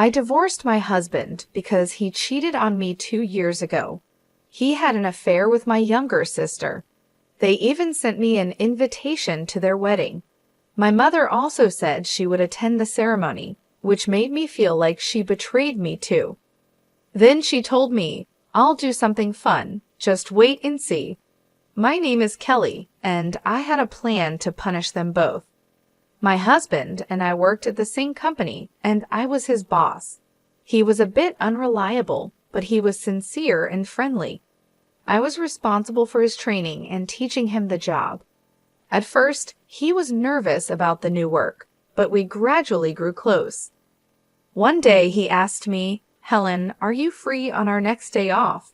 I divorced my husband because he cheated on me 2 years ago. He had an affair with my younger sister. They even sent me an invitation to their wedding. My mother also said she would attend the ceremony, which made me feel like she betrayed me too. Then she told me, "I'll do something fun, just wait and see." My name is Kelly, and I had a plan to punish them both. My husband and I worked at the same company, and I was his boss. He was a bit unreliable, but he was sincere and friendly. I was responsible for his training and teaching him the job. At first, he was nervous about the new work, but we gradually grew close. One day he asked me, "Helen, are you free on our next day off?"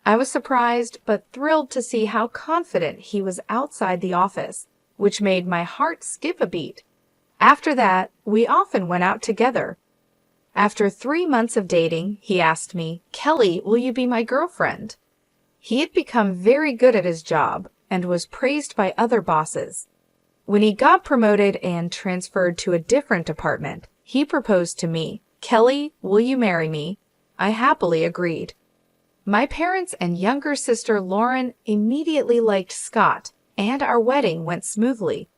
I was surprised but thrilled to see how confident he was outside the office, which made my heart skip a beat. After that, we often went out together. After 3 months of dating, he asked me, "Kelly, will you be my girlfriend?" He had become very good at his job and was praised by other bosses. When he got promoted and transferred to a different department, he proposed to me, "Kelly, will you marry me?" I happily agreed. My parents and younger sister Lauren immediately liked Scott, and our wedding went smoothly.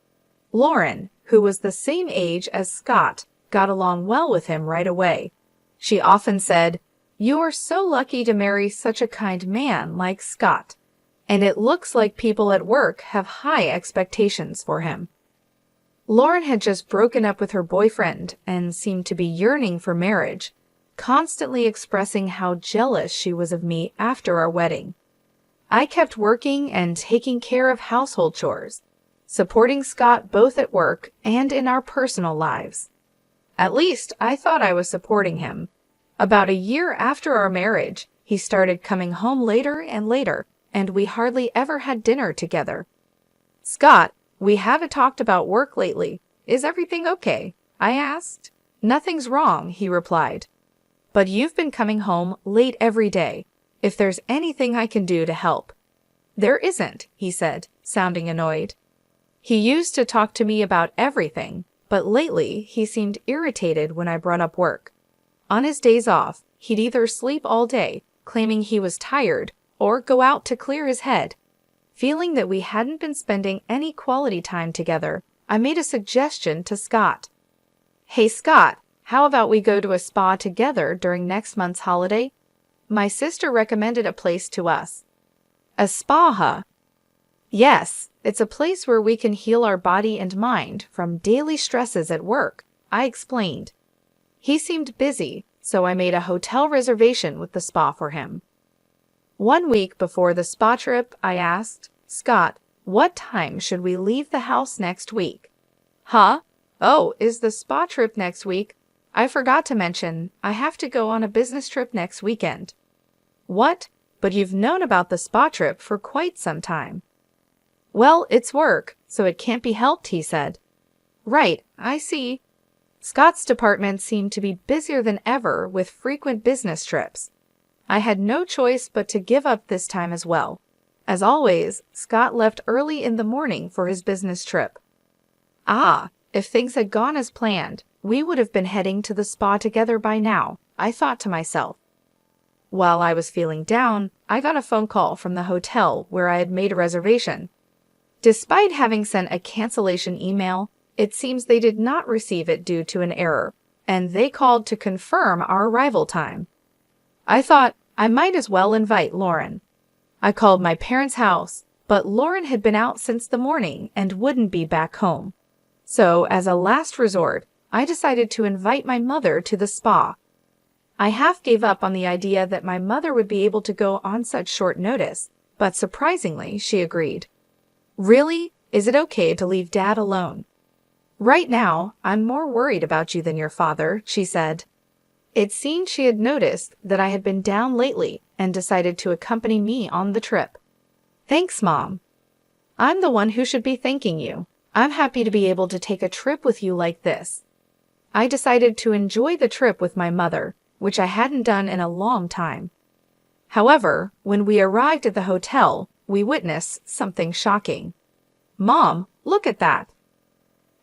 Lauren, who was the same age as Scott, got along well with him right away. She often said, "You're so lucky to marry such a kind man like Scott." And it looks like people at work have high expectations for him. Lauren had just broken up with her boyfriend and seemed to be yearning for marriage, constantly expressing how jealous she was of me after our wedding. I kept working and taking care of household chores, supporting Scott both at work and in our personal lives. At least I thought I was supporting him. About a year after our marriage, he started coming home later and later, and we hardly ever had dinner together. "Scott, we haven't talked about work lately. Is everything okay?" I asked. "Nothing's wrong," he replied. "But you've been coming home late every day. If there's anything I can do to help." "There isn't," he said, sounding annoyed. He used to talk to me about everything, but lately he seemed irritated when I brought up work. On his days off, he'd either sleep all day, claiming he was tired, or go out to clear his head. Feeling that we hadn't been spending any quality time together, I made a suggestion to Scott. "Hey Scott, how about we go to a spa together during next month's holiday? My sister recommended a place to us." "A spa, huh?" "Yes, it's a place where we can heal our body and mind from daily stresses at work," I explained. He seemed busy, so I made a hotel reservation with the spa for him. 1 week before the spa trip, I asked, "Scott, what time should we leave the house next week?" "Huh? Oh, is the spa trip next week? I forgot to mention, I have to go on a business trip next weekend." "What? But you've known about the spa trip for quite some time." "Well, it's work, so it can't be helped," he said. "Right, I see." Scott's department seemed to be busier than ever with frequent business trips. I had no choice but to give up this time as well. As always, Scott left early in the morning for his business trip. If things had gone as planned, we would have been heading to the spa together by now, I thought to myself. While I was feeling down, I got a phone call from the hotel where I had made a reservation. Despite having sent a cancellation email, it seems they did not receive it due to an error, and they called to confirm our arrival time. I thought I might as well invite Lauren. I called my parents' house, but Lauren had been out since the morning and wouldn't be back home. So, as a last resort, I decided to invite my mother to the spa. I half gave up on the idea that my mother would be able to go on such short notice, but surprisingly, she agreed. "Really? Is it okay to leave Dad alone?" "Right now, I'm more worried about you than your father," she said. It seemed she had noticed that I had been down lately and decided to accompany me on the trip. "Thanks, Mom. I'm the one who should be thanking you. I'm happy to be able to take a trip with you like this." I decided to enjoy the trip with my mother, which I hadn't done in a long time. However, when we arrived at the hotel, we witnessed something shocking. "Mom, look at that."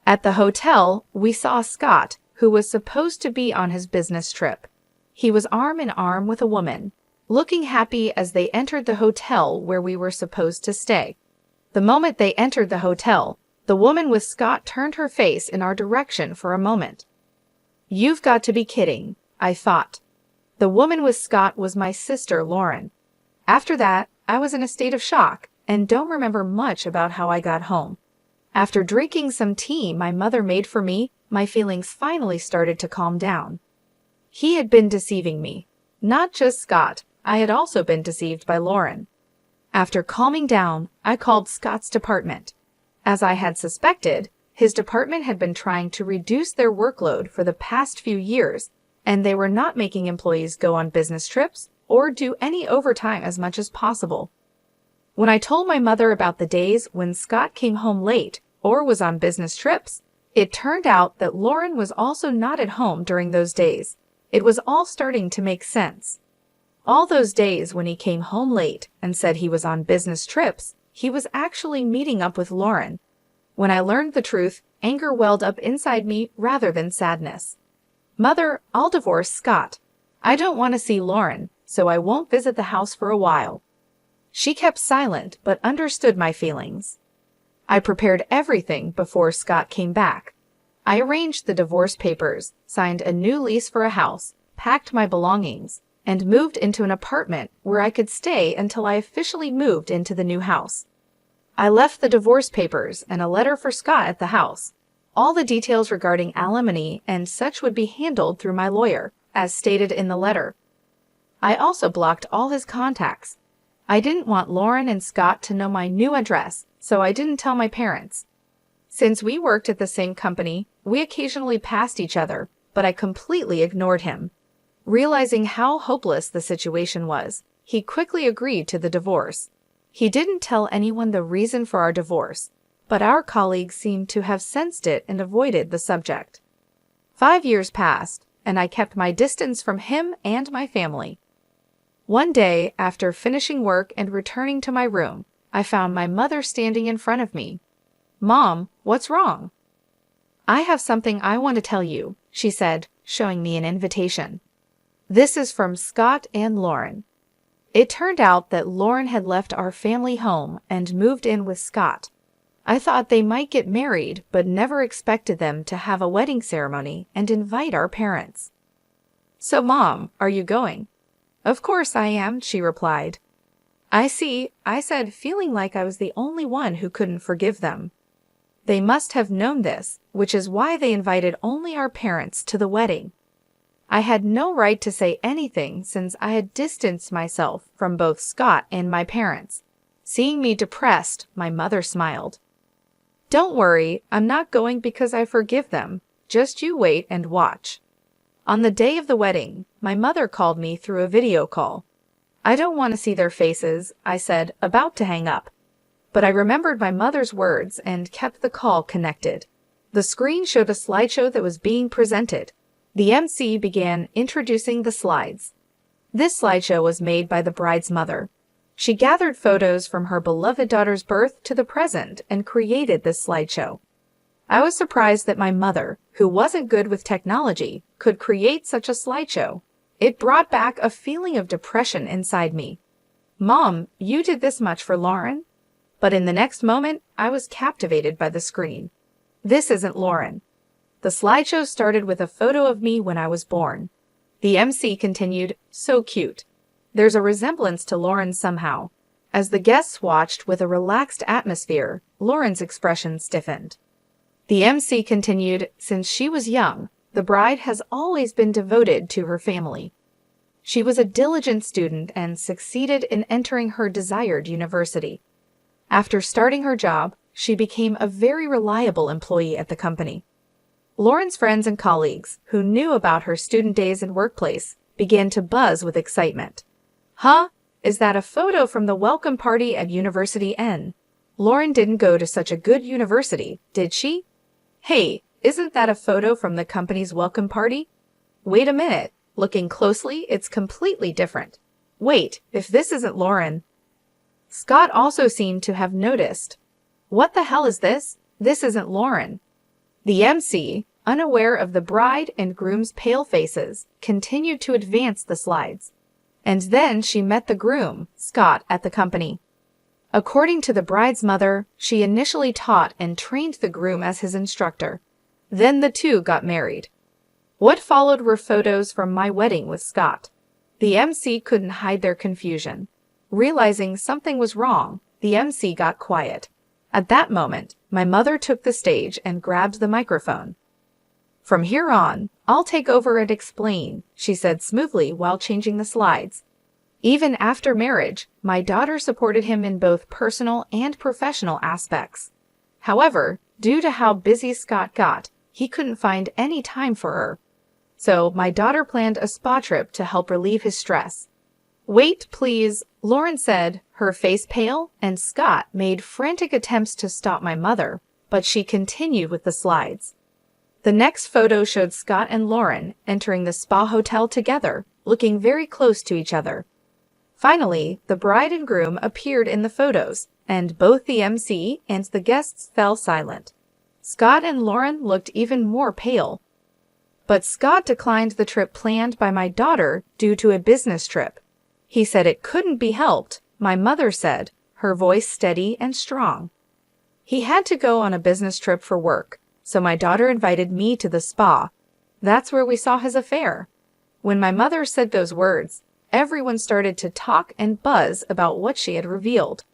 At the hotel, we saw Scott, who was supposed to be on his business trip. He was arm in arm with a woman, looking happy as they entered the hotel where we were supposed to stay. The moment they entered the hotel, the woman with Scott turned her face in our direction for a moment. "You've got to be kidding," I thought. The woman with Scott was my sister, Lauren. After that, I was in a state of shock and don't remember much about how I got home. After drinking some tea my mother made for me, my feelings finally started to calm down. He had been deceiving me. Not just Scott, I had also been deceived by Lauren. After calming down, I called Scott's department. As I had suspected, his department had been trying to reduce their workload for the past few years, and they were not making employees go on business trips or do any overtime as much as possible. When I told my mother about the days when Scott came home late or was on business trips, it turned out that Lauren was also not at home during those days. It was all starting to make sense. All those days when he came home late and said he was on business trips, he was actually meeting up with Lauren. When I learned the truth, anger welled up inside me rather than sadness. "Mother, I'll divorce Scott. I don't want to see Lauren, so I won't visit the house for a while." She kept silent but understood my feelings. I prepared everything before Scott came back. I arranged the divorce papers, signed a new lease for a house, packed my belongings, and moved into an apartment where I could stay until I officially moved into the new house. I left the divorce papers and a letter for Scott at the house. All the details regarding alimony and such would be handled through my lawyer, as stated in the letter. I also blocked all his contacts. I didn't want Lauren and Scott to know my new address, so I didn't tell my parents. Since we worked at the same company, we occasionally passed each other, but I completely ignored him. Realizing how hopeless the situation was, he quickly agreed to the divorce. He didn't tell anyone the reason for our divorce, but our colleagues seemed to have sensed it and avoided the subject. 5 years passed, and I kept my distance from him and my family. One day, after finishing work and returning to my room, I found my mother standing in front of me. "Mom, what's wrong?" "I have something I want to tell you," she said, showing me an invitation. "This is from Scott and Lauren." It turned out that Lauren had left our family home and moved in with Scott. I thought they might get married, but never expected them to have a wedding ceremony and invite our parents. "So, Mom, are you going?" "Of course I am," she replied. "I see," I said, feeling like I was the only one who couldn't forgive them. They must have known this, which is why they invited only our parents to the wedding. I had no right to say anything since I had distanced myself from both Scott and my parents. Seeing me depressed, my mother smiled. "Don't worry, I'm not going because I forgive them. Just you wait and watch." On the day of the wedding, my mother called me through a video call. "I don't want to see their faces," I said, about to hang up. But I remembered my mother's words and kept the call connected. The screen showed a slideshow that was being presented. The MC began introducing the slides. This slideshow was made by the bride's mother. She gathered photos from her beloved daughter's birth to the present and created this slideshow. I was surprised that my mother, who wasn't good with technology, could create such a slideshow. It brought back a feeling of depression inside me. "Mom, you did this much for Lauren?" But in the next moment, I was captivated by the screen. This isn't Lauren. The slideshow started with a photo of me when I was born. The MC continued, "So cute." There's a resemblance to Lauren somehow. As the guests watched with a relaxed atmosphere, Lauren's expression stiffened. The MC continued, "Since she was young, the bride has always been devoted to her family. She was a diligent student and succeeded in entering her desired university. After starting her job, she became a very reliable employee at the company." Lauren's friends and colleagues, who knew about her student days and workplace, began to buzz with excitement. "Huh? Is that a photo from the welcome party at University N? Lauren didn't go to such a good university, did she? Hey, isn't that a photo from the company's welcome party? Wait a minute. Looking closely, it's completely different. Wait, if this isn't Lauren." Scott also seemed to have noticed. "What the hell is this? This isn't Lauren." The MC, unaware of the bride and groom's pale faces, continued to advance the slides. And then she met the groom, Scott, at the company. According to the bride's mother, she initially taught and trained the groom as his instructor. Then the two got married. What followed were photos from my wedding with Scott. The MC couldn't hide their confusion. Realizing something was wrong, the MC got quiet. At that moment, my mother took the stage and grabbed the microphone. "From here on, I'll take over and explain," she said smoothly while changing the slides. Even after marriage, my daughter supported him in both personal and professional aspects. However, due to how busy Scott got, he couldn't find any time for her. So my daughter planned a spa trip to help relieve his stress. "Wait, please," Lauren said, her face pale, and Scott made frantic attempts to stop my mother, but she continued with the slides. The next photo showed Scott and Lauren entering the spa hotel together, looking very close to each other. Finally, the bride and groom appeared in the photos, and both the MC and the guests fell silent. Scott and Lauren looked even more pale. But Scott declined the trip planned by my daughter due to a business trip. He said it couldn't be helped, my mother said, her voice steady and strong. He had to go on a business trip for work, so my daughter invited me to the spa. That's where we saw his affair. When my mother said those words, everyone started to talk and buzz about what she had revealed.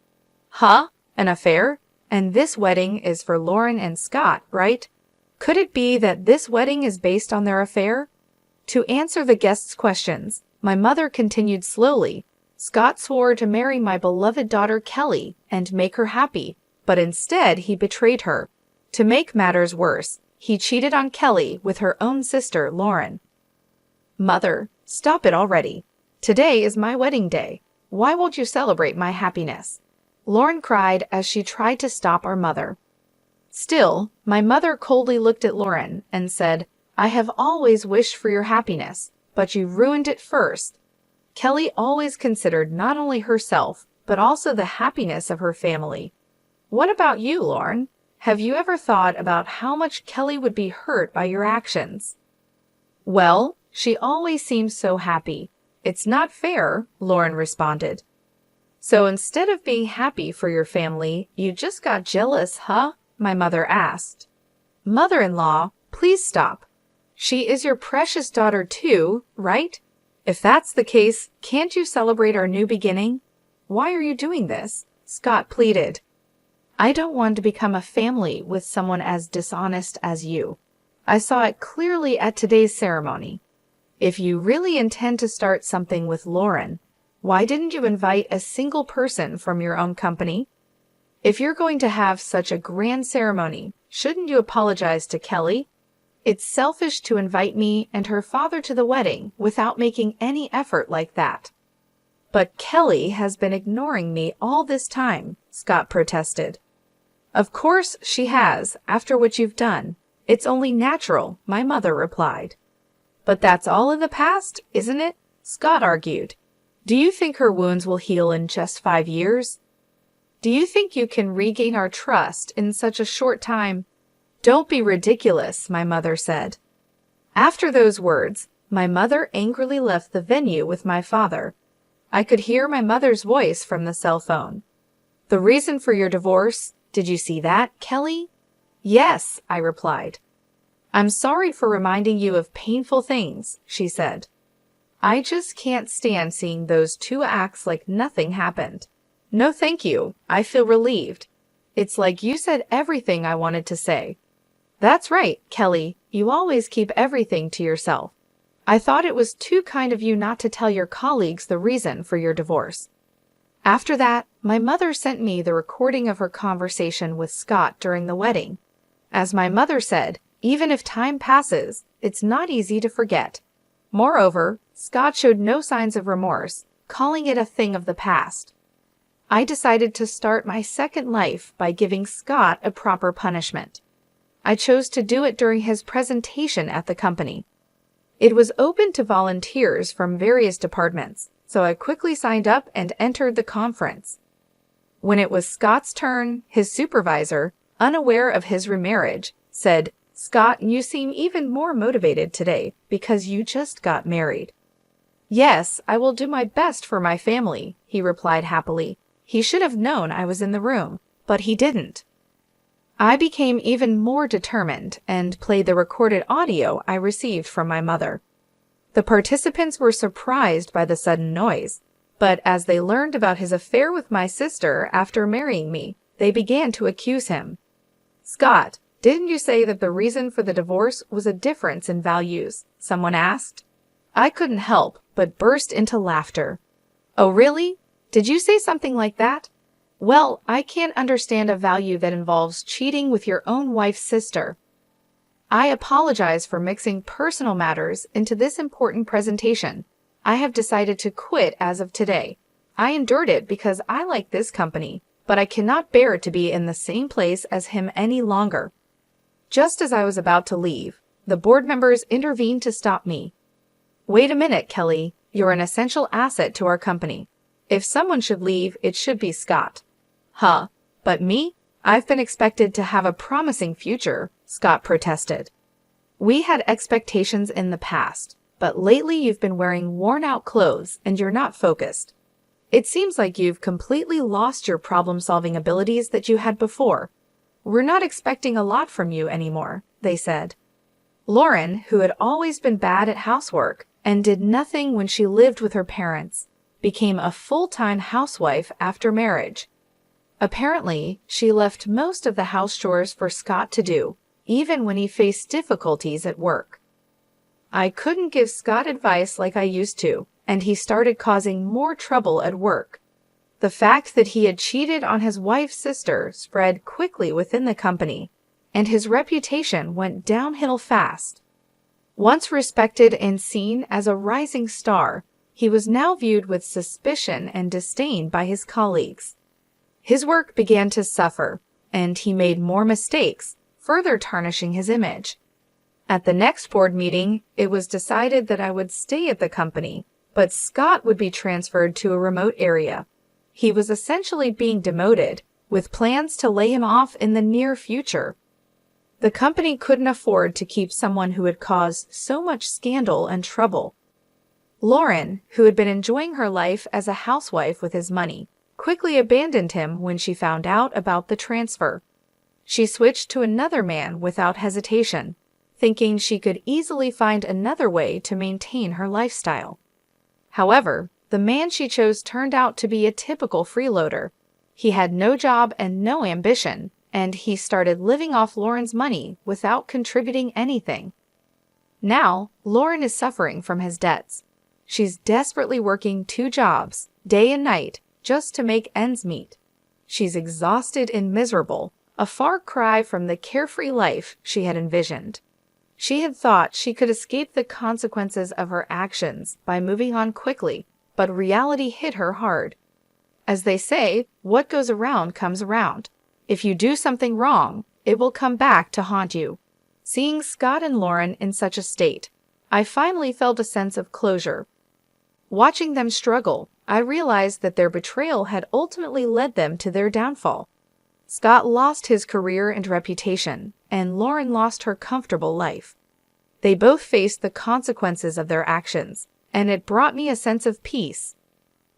"Huh? An affair? And this wedding is for Lauren and Scott, right? Could it be that this wedding is based on their affair?" To answer the guests' questions, my mother continued slowly. "Scott swore to marry my beloved daughter Kelly and make her happy, but instead he betrayed her. To make matters worse, he cheated on Kelly with her own sister, Lauren." "Mother, stop it already. Today is my wedding day. Why won't you celebrate my happiness?" Lauren cried as she tried to stop our mother. Still, my mother coldly looked at Lauren and said, "I have always wished for your happiness, but you ruined it first." Kelly always considered not only herself, but also the happiness of her family. What about you, Lauren? Have you ever thought about how much Kelly would be hurt by your actions? "Well, she always seems so happy. It's not fair," Lauren responded. "So instead of being happy for your family, you just got jealous, huh?" my mother asked. "Mother-in-law, please stop. She is your precious daughter too, right? If that's the case, can't you celebrate our new beginning? Why are you doing this?" Scott pleaded. "I don't want to become a family with someone as dishonest as you. I saw it clearly at today's ceremony. If you really intend to start something with Lauren, why didn't you invite a single person from your own company? If you're going to have such a grand ceremony, shouldn't you apologize to Kelly? It's selfish to invite me and her father to the wedding without making any effort like that." "But Kelly has been ignoring me all this time," Scott protested. "Of course she has, after what you've done. It's only natural," my mother replied. "But that's all in the past, isn't it?" Scott argued. "Do you think her wounds will heal in just 5 years? Do you think you can regain our trust in such a short time?" "Don't be ridiculous," my mother said. After those words, my mother angrily left the venue with my father. I could hear my mother's voice from the cell phone. "The reason for your divorce, did you see that, Kelly?" "Yes," I replied. "I'm sorry for reminding you of painful things," she said. "I just can't stand seeing those two acts like nothing happened." "No, thank you. I feel relieved. It's like you said everything I wanted to say." "That's right, Kelly. You always keep everything to yourself. I thought it was too kind of you not to tell your colleagues the reason for your divorce." After that, my mother sent me the recording of her conversation with Scott during the wedding. As my mother said, even if time passes, it's not easy to forget. Moreover, Scott showed no signs of remorse, calling it a thing of the past. I decided to start my second life by giving Scott a proper punishment. I chose to do it during his presentation at the company. It was open to volunteers from various departments, so I quickly signed up and entered the conference. When it was Scott's turn, his supervisor, unaware of his remarriage, said, Scott, you seem even more motivated today because you just got married. Yes, I will do my best for my family, he replied happily. He should have known I was in the room, but he didn't. I became even more determined and played the recorded audio I received from my mother. The participants were surprised by the sudden noise, but as they learned about his affair with my sister after marrying me, they began to accuse him. Scott, didn't you say that the reason for the divorce was a difference in values? Someone asked. I couldn't help but burst into laughter. Oh, really? Did you say something like that? Well, I can't understand a value that involves cheating with your own wife's sister. I apologize for mixing personal matters into this important presentation. I have decided to quit as of today. I endured it because I like this company, but I cannot bear to be in the same place as him any longer. Just as I was about to leave, the board members intervened to stop me. Wait a minute, Kelly. You're an essential asset to our company. If someone should leave, it should be Scott. Huh, but me? I've been expected to have a promising future, Scott protested. We had expectations in the past, but lately you've been wearing worn-out clothes and you're not focused. It seems like you've completely lost your problem-solving abilities that you had before. We're not expecting a lot from you anymore, they said. Lauren, who had always been bad at housework and did nothing when she lived with her parents, became a full-time housewife after marriage. Apparently, she left most of the house chores for Scott to do, even when he faced difficulties at work. I couldn't give Scott advice like I used to, and he started causing more trouble at work. The fact that he had cheated on his wife's sister spread quickly within the company, and his reputation went downhill fast. Once respected and seen as a rising star, he was now viewed with suspicion and disdain by his colleagues. His work began to suffer, and he made more mistakes, further tarnishing his image. At the next board meeting, it was decided that I would stay at the company, but Scott would be transferred to a remote area. He was essentially being demoted, with plans to lay him off in the near future. The company couldn't afford to keep someone who had caused so much scandal and trouble. Lauren, who had been enjoying her life as a housewife with his money, quickly abandoned him when she found out about the transfer. She switched to another man without hesitation, thinking she could easily find another way to maintain her lifestyle. However, the man she chose turned out to be a typical freeloader. He had no job and no ambition, and he started living off Lauren's money without contributing anything. Now, Lauren is suffering from his debts. She's desperately working 2 jobs, day and night, just to make ends meet. She's exhausted and miserable, a far cry from the carefree life she had envisioned. She had thought she could escape the consequences of her actions by moving on quickly, but reality hit her hard. As they say, what goes around comes around. If you do something wrong, it will come back to haunt you. Seeing Scott and Lauren in such a state, I finally felt a sense of closure. Watching them struggle, I realized that their betrayal had ultimately led them to their downfall. Scott lost his career and reputation, and Lauren lost her comfortable life. They both faced the consequences of their actions, and it brought me a sense of peace.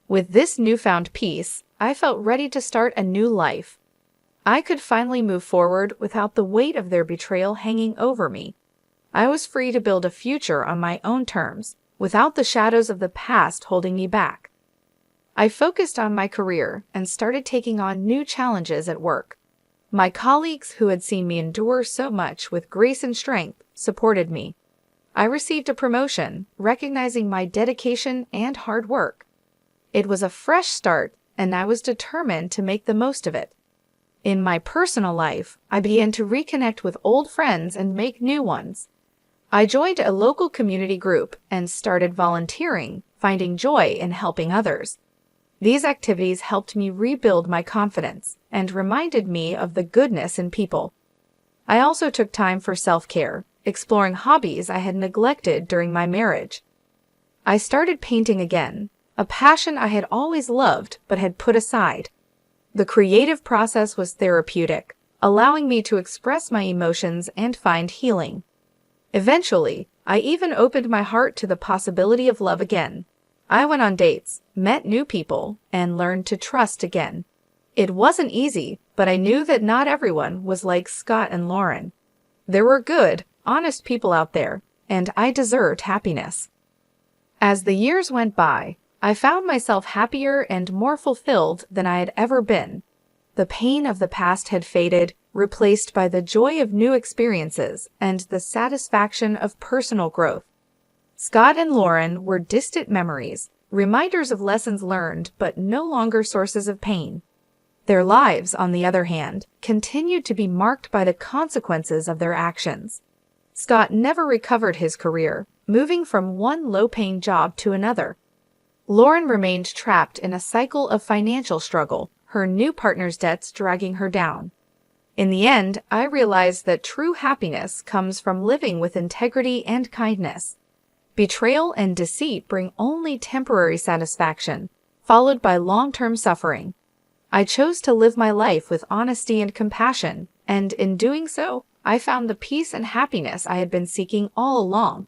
With this newfound peace, I felt ready to start a new life. I could finally move forward without the weight of their betrayal hanging over me. I was free to build a future on my own terms, without the shadows of the past holding me back. I focused on my career and started taking on new challenges at work. My colleagues, who had seen me endure so much with grace and strength, supported me. I received a promotion, recognizing my dedication and hard work. It was a fresh start, and I was determined to make the most of it. In my personal life, I began to reconnect with old friends and make new ones. I joined a local community group and started volunteering, finding joy in helping others. These activities helped me rebuild my confidence and reminded me of the goodness in people. I also took time for self-care, exploring hobbies I had neglected during my marriage. I started painting again, a passion I had always loved but had put aside. The creative process was therapeutic, allowing me to express my emotions and find healing. Eventually, I even opened my heart to the possibility of love again. I went on dates, met new people, and learned to trust again. It wasn't easy, but I knew that not everyone was like Scott and Lauren. There were good, honest people out there, and I deserved happiness. As the years went by, I found myself happier and more fulfilled than I had ever been. The pain of the past had faded, replaced by the joy of new experiences and the satisfaction of personal growth. Scott and Lauren were distant memories, reminders of lessons learned but no longer sources of pain. Their lives, on the other hand, continued to be marked by the consequences of their actions. Scott never recovered his career, moving from one low-paying job to another. Lauren remained trapped in a cycle of financial struggle, her new partner's debts dragging her down. In the end, I realized that true happiness comes from living with integrity and kindness. Betrayal and deceit bring only temporary satisfaction, followed by long-term suffering. I chose to live my life with honesty and compassion, and in doing so, I found the peace and happiness I had been seeking all along.